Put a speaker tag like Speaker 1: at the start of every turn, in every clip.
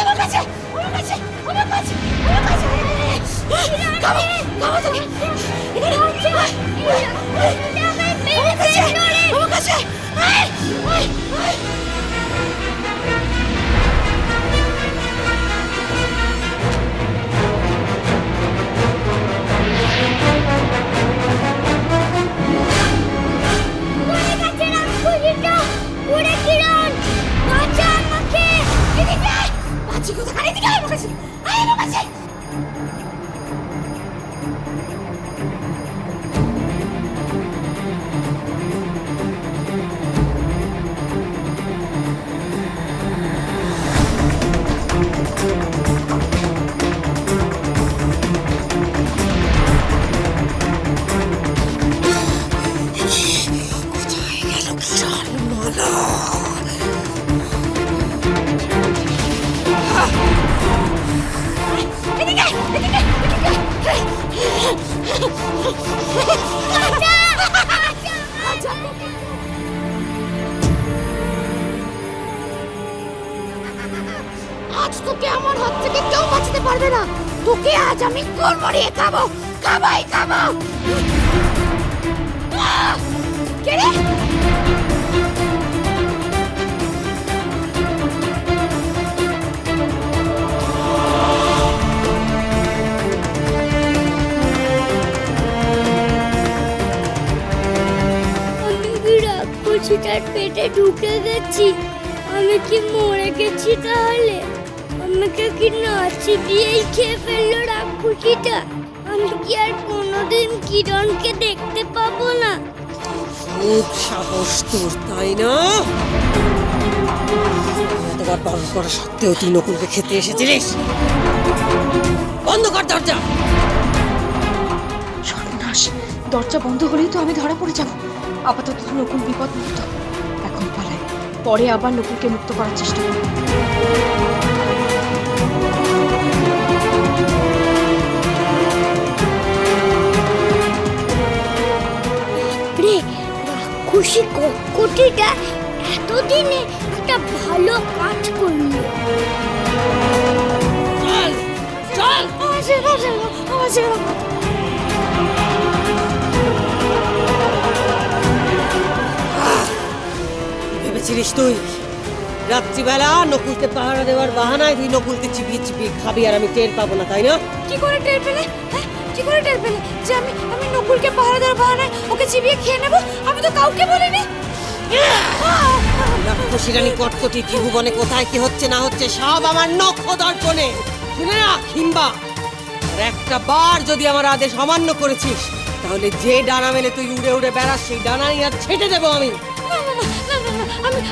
Speaker 1: আমার কাছে আমার কাছে আমার কাছে আমার কাছে খাবো খাবো তোকে এখানে আমার কাছে আমার কাছে আজ তোকে আমার হাত থেকে কেউ বাঁচাতে পারবে না তোকে আজ আমি কোরবানি খাবো খাবাই খাবো কে রে
Speaker 2: রাক্ষসীটার পেটে ঢুকে গেছি আমি কি মরে গেছি তাহলে আমাকে কি নাচি দিয়েই খেয়ে ফেললো রাক্ষসীটা আমি কি আর কোনোদিন কিরণকে দেখতে পাবো না
Speaker 3: খুব সাহস তোর তাই না এতবার বারণ করা সত্ত্বেও তুই নকুলকে খেতে এসেছিলিস বন্ধ কর দরজা
Speaker 4: সর্বনাশ দরজা বন্ধ হলেই তো আমি ধরা পড়ে যাব আপাতত নকুল বিপদ মুক্ত এখন পালাই পরে আবার নকুলকে মুক্ত করার চেষ্টা করব
Speaker 2: রে রাক্ষসী কটকটিটা এতদিনে একটা ভালো কাজ করলো
Speaker 3: চল চল ভেবেছিলিস তুই রাত্রিবেলা নকুলকে পাহারা দেওয়ার বাহানায় তুই নকুলকে চিবিয়ে চিবিয়ে খাবি আর আমি টের পাবো না তাই না
Speaker 1: কি করে টের পেলে কি করে টের পেলে যে আমি নকুলকে পাহারা দেওয়ার বাহানায় ওকে চিবিয়ে খেয়ে নেব আমি তো কাউকে বলিনি
Speaker 3: রাক্ষসীরানী কটকটি ত্রিভুবনে কোথায় কি হচ্ছে না হচ্ছে সব আমার নক্ষ দর্পণে শুনে না হিম্বা একটা বার যদি আমার আদেশ অমান্য করেছিস তাহলে যে ডানা মেলে তুই উড়ে উড়ে বেড়াস সেই ডানাই আর ছেটে দেবো আমি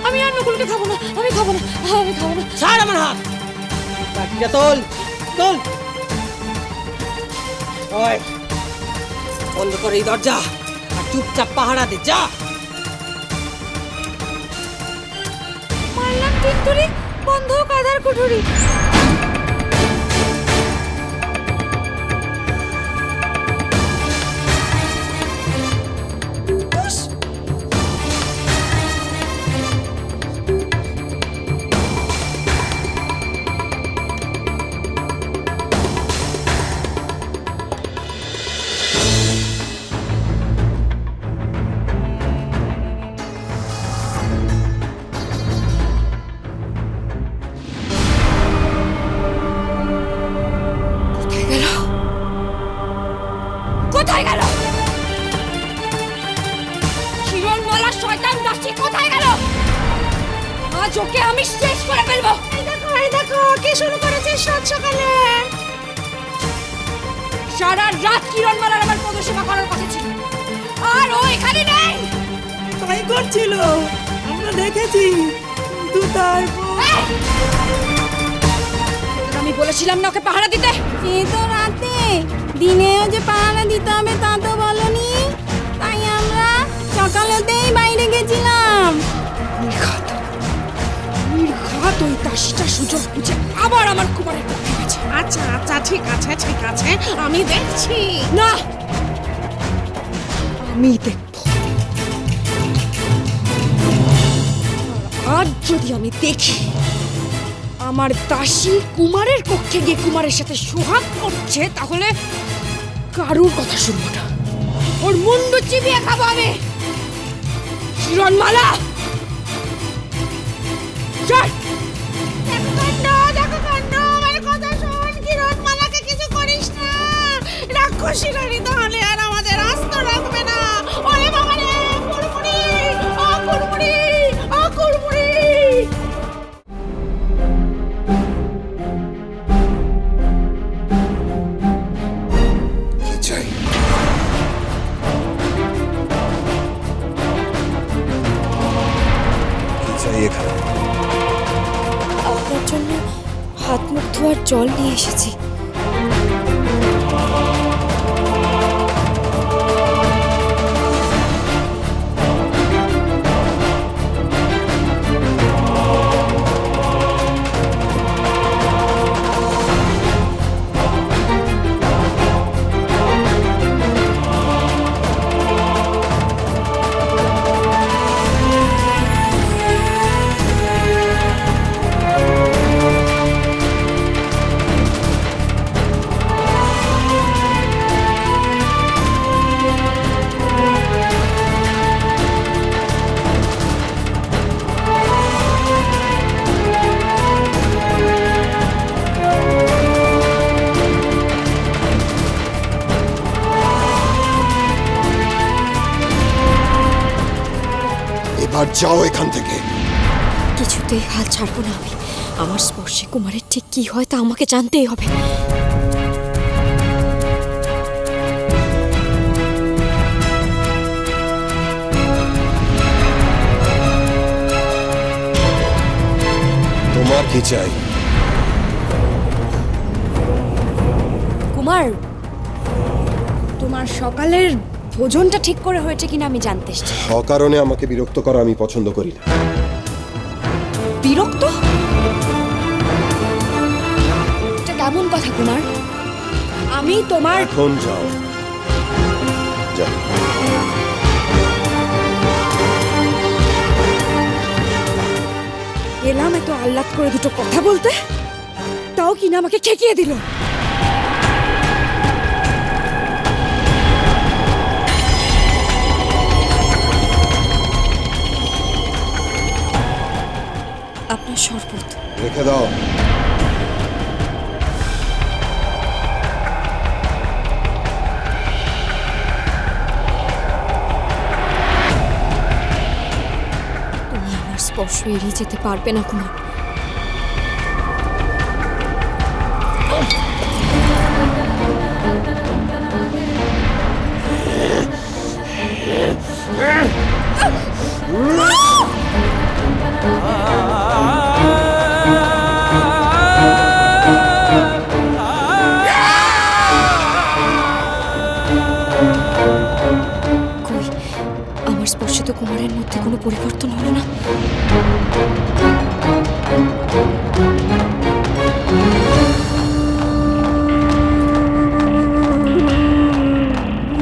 Speaker 1: আমি আর নকুলকে খাবো না আমি খাবো না
Speaker 3: ছাড় আমার হাত বাকিটা তোল তোল ওই বন্ধ করে এই দরজা আর চুপচাপ পাহারা দে যা
Speaker 1: মারলাম তিনতুরি বন্ধ কাদার কুঠুরি কোথায় গেল কিরণমালা শয়তান দাসী কোথায় গেল আজ ওকে আমি শেষ করে ফেলবো এই দেখো কি শুরু করেছে সাত সকালে সারা রাত কিরণমালার আমার পদসেবা করার কথা ছিল আর ও এখানে নেই
Speaker 3: তাই করছিল আমরা দেখেছি কিন্তু তারপর
Speaker 1: আমি বলেছিলাম না ওকে পাহারা দিতে
Speaker 5: সে তো রাতে দিনেও যে পাহারা দিতে হবে তা তো বলনি তাই আমরা সকালেতেই বাইরে গেছিলাম
Speaker 1: নির্ঘাত ওই দাসীটা সুযোগ বুঝে আবার আমার কুমারের পক্ষে গেছে
Speaker 5: আচ্ছা আচ্ছা ঠিক আছে আমি দেখছি
Speaker 1: না আমি দেখব আজ যদি আমি দেখি আমার দাসী কুমারের কক্ষে গিয়ে কুমারের সাথে সোহাগ করছে, তাহলে কারুর কথা শুনবো না। ওর মুন্ডু চিবিয়ে খাবো আমি। হিরণমালা, চল। রাক্ষসী রানী তাহলে আর আমাদের আস্ত রাখবে না। ওরে বাবা রে, কুড়মুড়ি, ও কুড়মুড়ি, ও কুড়মুড়ি।
Speaker 6: কি চাই? কি চাই এখানে?
Speaker 1: আপনার জন্য হাত মুখ ধোয়ার জল নিয়ে এসেছি।
Speaker 6: এবার যাও এখান থেকে।
Speaker 1: কিছুতেই হাত ছাড়বো না আমি। আমার স্পর্শে কুমারের ঠিক কি হয় তা আমাকে জানতেই হবে।
Speaker 6: তোমার কি চাই?
Speaker 1: কুমার, তোমার সকালের ভোজনটা ঠিক করে হয়েছে কিনা আমি জানতে এসেছি।
Speaker 6: সকারণে আমাকে বিরক্ত করা আমি পছন্দ করি না।
Speaker 1: বিরক্ত? এটা কেমন কথা কুমার? আমি তোমার
Speaker 6: এখন যাও, যাও।
Speaker 1: এলাম এত আহ্লাদ করে দুটো কথা বলতে, তাও কিনা আমাকে ঠেকিয়ে দিল। আপনার শরবত।
Speaker 6: রেখে দাও।
Speaker 1: তুমি আমার স্পর্শ এড়িয়ে যেতে পারবে না কুমার। কই, আমার স্পর্শে তো কুমারের মধ্যে কোনো পরিবর্তন হলো না।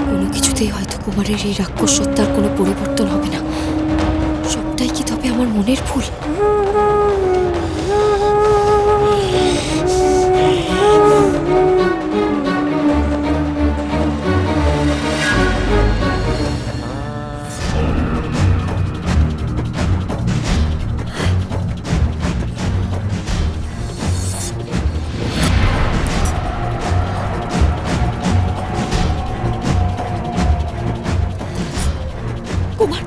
Speaker 1: কোনো কিছুতেই হয়তো কুমারের এই রাক্ষস সত্তার কোনো পরিবর্তন হবে না। সবটাই কি তবে আমার মনের ভুল? কুমার,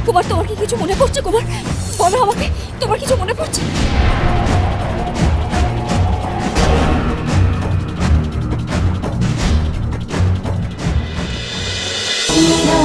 Speaker 1: কুমার, তোমার কি কিছু মনে পড়ছে? কুমার, বলো আমাকে, তোমার কিছু মনে পড়ছে?
Speaker 2: নীলা